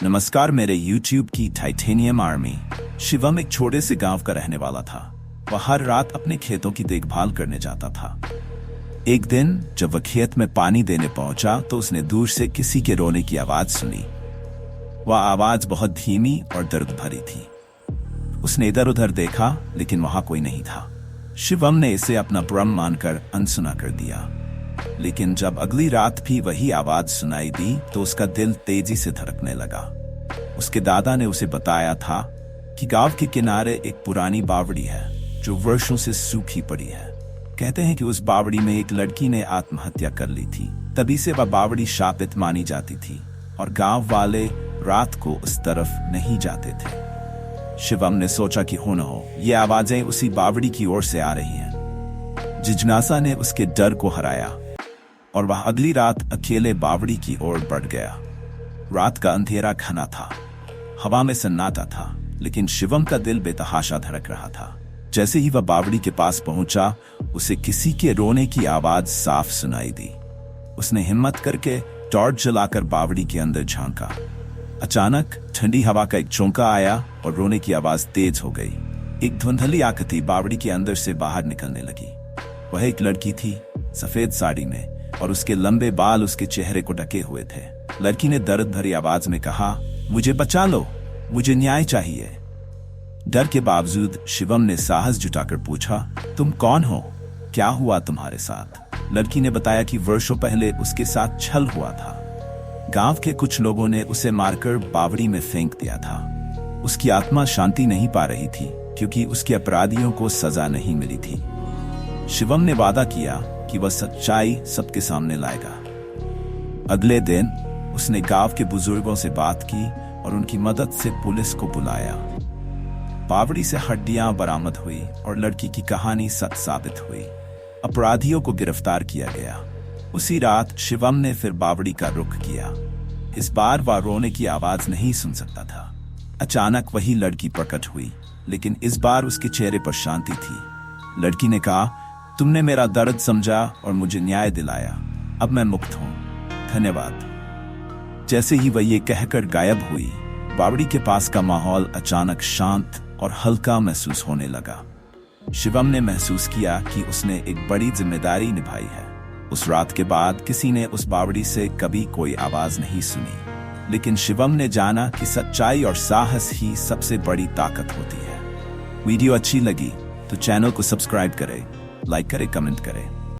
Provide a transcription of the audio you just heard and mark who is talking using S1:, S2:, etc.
S1: नमस्कार मेरे YouTube की टाइटेनियम आर्मी। शिवम एक छोटे से गांव का रहने वाला था। वह हर रात अपने खेतों की देखभाल करने जाता था। एक दिन जब वह खेत में पानी देने पहुंचा तो उसने दूर से किसी के रोने की आवाज सुनी। वह आवाज बहुत धीमी और दर्द भरी थी। उसने इधर उधर देखा लेकिन वहां कोई नहीं था। शिवम ने इसे अपना भ्रम मानकर अनसुना कर दिया। लेकिन जब अगली रात भी वही आवाज सुनाई दी तो उसका दिल तेजी से धड़कने लगा। उसके दादा ने उसे बताया था कि गांव के किनारे एक पुरानी बावड़ी है जो वर्षों से सूखी पड़ी है। कहते हैं कि उस बावड़ी में एक लड़की ने आत्महत्या कर ली थी। तभी से वह बावड़ी शापित मानी जाती थी और गांव वाले रात को उस तरफ नहीं जाते थे। शिवम ने सोचा कि हो न हो ये आवाजें उसी बावड़ी की ओर से आ रही हैं। जिज्ञासा ने उसके डर को हराया और वह अगली रात अकेले बावड़ी की ओर बढ़ गया। रात का अंधेरा घना था, हवा में सन्नाटा था, लेकिन शिवम का दिल बेतहाशा धड़क रहा था। जैसे ही वह बावड़ी के पास पहुंचा, उसे किसी के रोने की आवाज साफ सुनाई दी। उसने हिम्मत करके टॉर्च जलाकर बावड़ी के अंदर झांका। अचानक ठंडी हवा का एक झोंका आया और रोने की आवाज तेज हो गई। एक धुंधली आकृति बावड़ी के अंदर से बाहर निकलने लगी। वह एक लड़की थी, सफेद साड़ी में, और उसके लंबे बाल उसके चेहरे को ढके हुए थे। लड़की ने दर्द भरी आवाज में कहा, मुझे बचा लो, मुझे न्याय चाहिए। डर के बावजूद शिवम ने साहस जुटाकर पूछा, तुम कौन हो? क्या हुआ तुम्हारे साथ? लड़की ने बताया कि वर्षों पहले उसके साथ छल हुआ था। गांव के कुछ लोगों ने उसे मारकर बावड़ी में फेंक दिया था। उसकी आत्मा शांति नहीं पा रही थी क्योंकि उसके अपराधियों को सजा नहीं मिली थी। शिवम ने वादा किया कि वह सच्चाई सबके सामने लाएगा। अगले दिन उसने गांव के बुजुर्गों से बात की और उनकी मदद से पुलिस को बुलाया। बावड़ी से हड्डियां बरामद हुई और लड़की की कहानी सच साबित हुई। अपराधियों को गिरफ्तार किया गया। उसी रात शिवम ने फिर बावड़ी का रुख किया। इस बार वह रोने की आवाज नहीं सुन सकता था। अचानक वही लड़की प्रकट हुई, लेकिन इस बार उसके चेहरे पर शांति थी। लड़की ने कहा, तुमने मेरा दर्द समझा और मुझे न्याय दिलाया। अब मैं मुक्त हूं, धन्यवाद। जैसे ही वह ये कहकर गायब हुई, बावड़ी के पास का माहौल अचानक शांत और हल्का महसूस होने लगा। शिवम ने महसूस किया कि उसने एक बड़ी जिम्मेदारी निभाई है। उस रात के बाद किसी ने उस बावड़ी से कभी कोई आवाज नहीं सुनी, लेकिन शिवम ने जाना कि सच्चाई और साहस ही सबसे बड़ी ताकत होती है। वीडियो अच्छी लगी तो चैनल को सब्सक्राइब करें, लाइक करें, कमेंट करें।